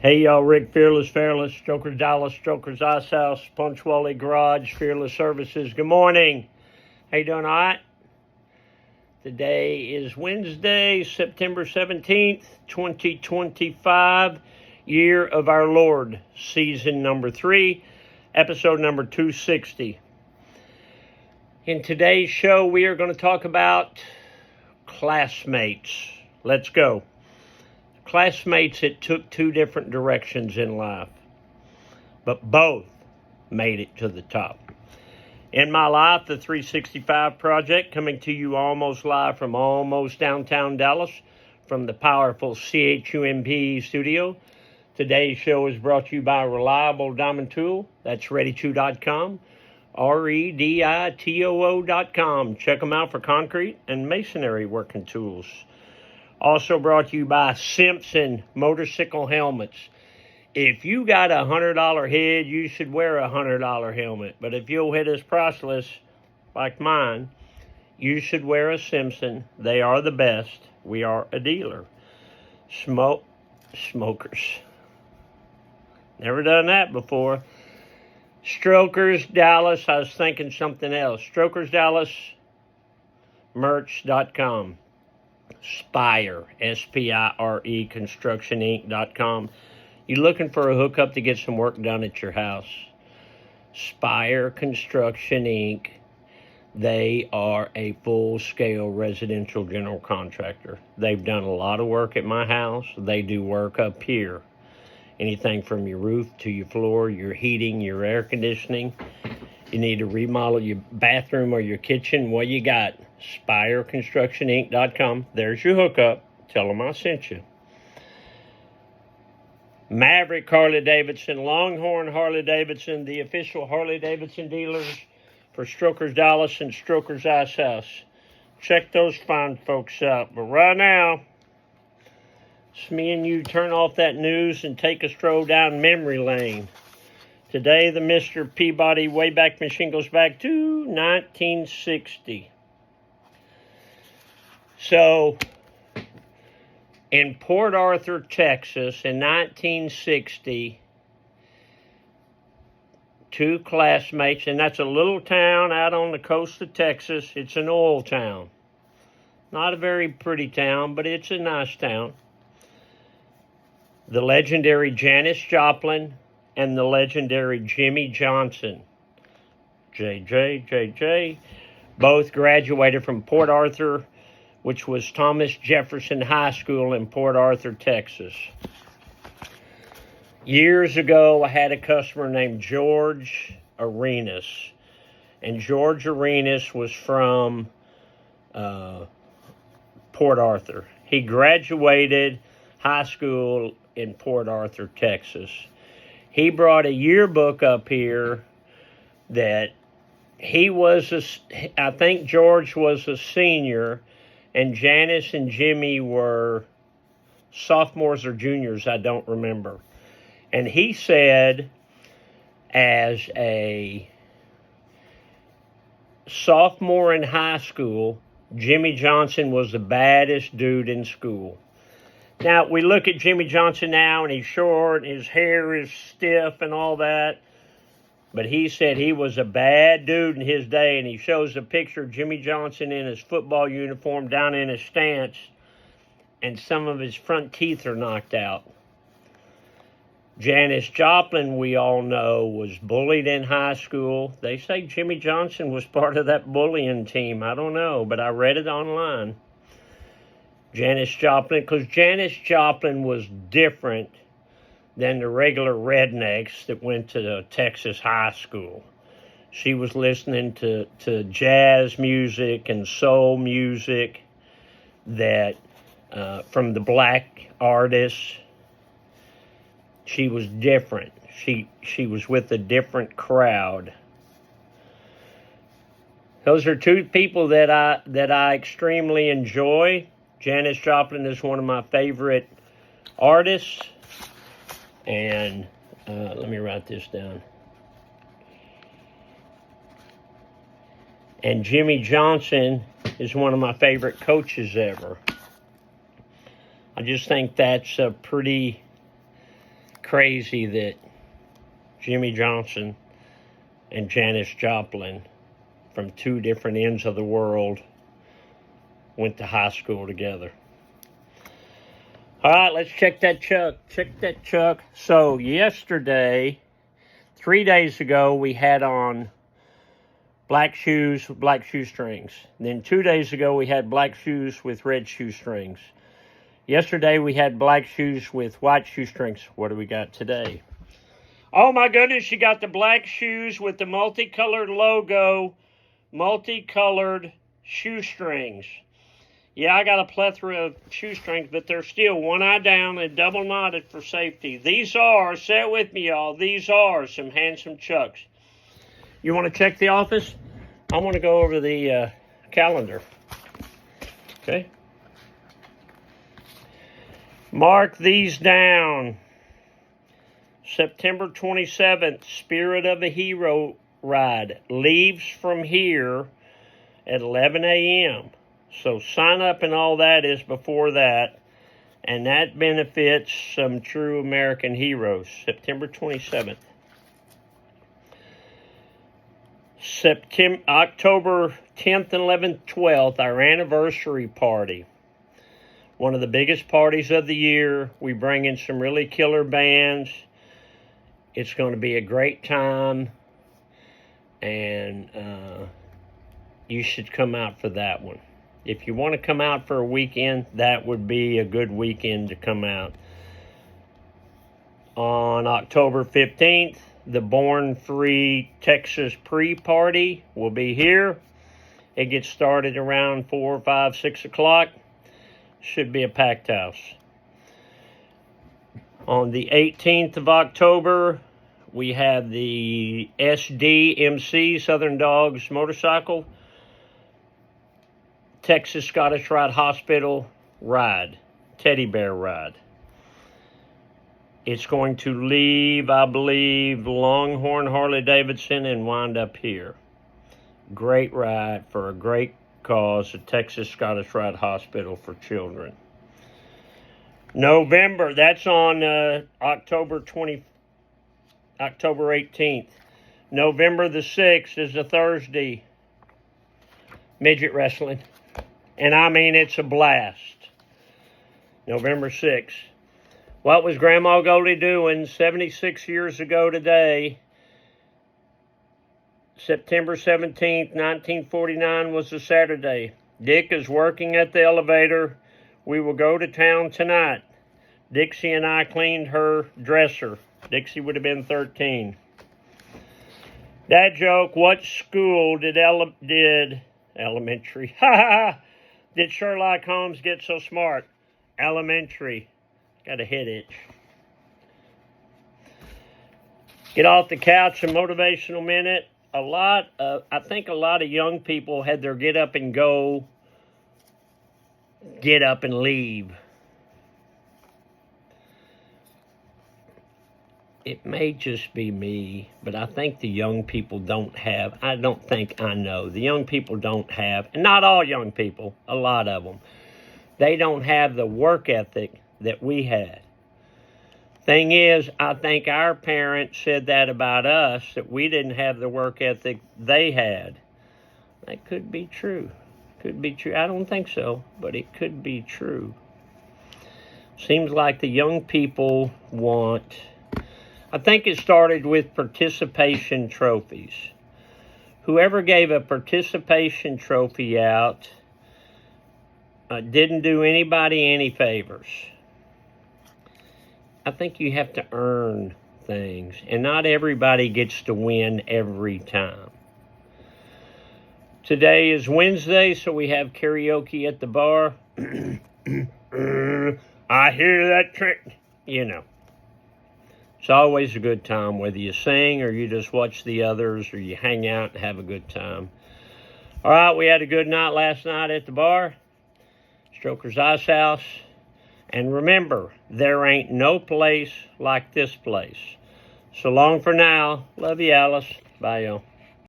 Hey y'all, Rick, Fearless, Strokers Dallas, Strokers Ice House, Punctuality Garage, Fearless Services. Good morning. How you doing, all right? Today is Wednesday, September 17th, 2025, year of our Lord, season number 3, episode number 260. In today's show, we are going to talk about classmates. Let's go. Classmates that took two different directions in life, but both made it to the top. In my life, the 365 Project, coming to you almost live from almost downtown Dallas, from the powerful CHUMP studio. Today's show is brought to you by Reliable Diamond Tool. That's readyto.com, REDITOO.com. Check them out for concrete and masonry working tools. Also brought to you by Simpson Motorcycle Helmets. If you got a $100 head, you should wear a $100 helmet. But if your head is priceless, like mine, you should wear a Simpson. They are the best. We are a dealer. Smokers. Never done that before. Strokers Dallas. I was thinking something else. Strokers Dallas merch.com. Spire, SPIRE, ConstructionInc.com. You looking for a hookup to get some work done at your house? Spire Construction Inc. They are a full-scale residential general contractor. They've done a lot of work at my house. They do work up here. Anything from your roof to your floor, your heating, your air conditioning. You need to remodel your bathroom or your kitchen. What you got? SpireConstructionInc.com. There's your hookup. Tell them I sent you. Maverick Harley-Davidson, Longhorn Harley-Davidson, the official Harley-Davidson dealers for Strokers Dallas and Strokers Ice House. Check those fine folks out. But right now, it's me and you turn off that news and take a stroll down memory lane. Today, the Mr. Peabody Wayback Machine goes back to 1960. So, in Port Arthur, Texas, in 1960, two classmates, and that's a little town out on the coast of Texas. It's an oil town. Not a very pretty town, but it's a nice town. The legendary Janis Joplin and the legendary Jimmy Johnson, JJ, both graduated from Port Arthur, which was Thomas Jefferson High School in Port Arthur, Texas. Years ago, I had a customer named George Arenas, and George Arenas was from Port Arthur. He graduated high school in Port Arthur, Texas. He brought a yearbook up here that I think George was a senior, and Janis and Jimmy were sophomores or juniors, I don't remember. And he said, as a sophomore in high school, Jimmy Johnson was the baddest dude in school. Now, we look at Jimmy Johnson now, and he's short, and his hair is stiff and all that. But he said he was a bad dude in his day, and he shows a picture of Jimmy Johnson in his football uniform down in his stance, and some of his front teeth are knocked out. Janis Joplin, we all know, was bullied in high school. They say Jimmy Johnson was part of that bullying team. I don't know, but I read it online. Janis Joplin, because Janis Joplin was different than the regular rednecks that went to the Texas high school. She was listening to jazz music and soul music that from the black artists. She was different. She was with a different crowd. Those are two people that I extremely enjoy. Janis Joplin is one of my favorite artists. And let me write this down. And Jimmy Johnson is one of my favorite coaches ever. I just think that's a pretty crazy that Jimmy Johnson and Janis Joplin from two different ends of the world went to high school together. All right, let's check that chuck. Check that chuck. So yesterday, 3 days ago, we had on black shoes with black shoestrings. Then 2 days ago, we had black shoes with red shoestrings. Yesterday, we had black shoes with white shoestrings. What do we got today? Oh, my goodness, you got the black shoes with the multicolored logo, multicolored shoestrings. Yeah, I got a plethora of shoestrings, but they're still one eye down and double knotted for safety. These are, say it with me, y'all, these are some handsome chucks. You want to check the office? I want to go over the calendar. Okay. Mark these down. September 27th, Spirit of a Hero ride. Leaves from here at 11 a.m. So sign up and all that is before that. And that benefits some true American heroes. September 27th. October 10th, 11th, 12th, our anniversary party. One of the biggest parties of the year. We bring in some really killer bands. It's going to be a great time. And you should come out for that one. If you want to come out for a weekend, that would be a good weekend to come out. On October 15th, the Born Free Texas pre-party will be here. It gets started around 4, 5, 6 o'clock. Should be a packed house. On the 18th of October, we have the SDMC, Southern Dogs Motorcycle, Texas Scottish Rite Hospital ride, teddy bear ride. It's going to leave, I believe, Longhorn Harley-Davidson and wind up here. Great ride for a great cause, the Texas Scottish Rite Hospital for children. November, that's on October 18th. November the 6th is a Thursday, midget wrestling. And I mean, it's a blast. November 6th. What was Grandma Goldie doing 76 years ago today? September 17th, 1949 was a Saturday. Dick is working at the elevator. We will go to town tonight. Dixie and I cleaned her dresser. Dixie would have been 13. Dad joke, what school did elementary? Ha ha! Did Sherlock Holmes get so smart? Elementary. Got a head itch. Get off the couch, a motivational minute. I think a lot of young people had their get up and go, get up and leave. It may just be me, but I think the young people don't have, I don't think I know, the young people don't have, and not all young people, a lot of them, they don't have the work ethic that we had. Thing is, I think our parents said that about us, that we didn't have the work ethic they had. That could be true. Could be true. I don't think so, but it could be true. Seems like the young people want, I think it started with participation trophies. Whoever gave a participation trophy out didn't do anybody any favors. I think you have to earn things, and not everybody gets to win every time. Today is Wednesday, so we have karaoke at the bar. I hear that trick, you know. It's always a good time, whether you sing or you just watch the others or you hang out and have a good time. All right, we had a good night last night at the bar, Stroker's Ice House. And remember, there ain't no place like this place. So long for now. Love you, Alice. Bye, y'all.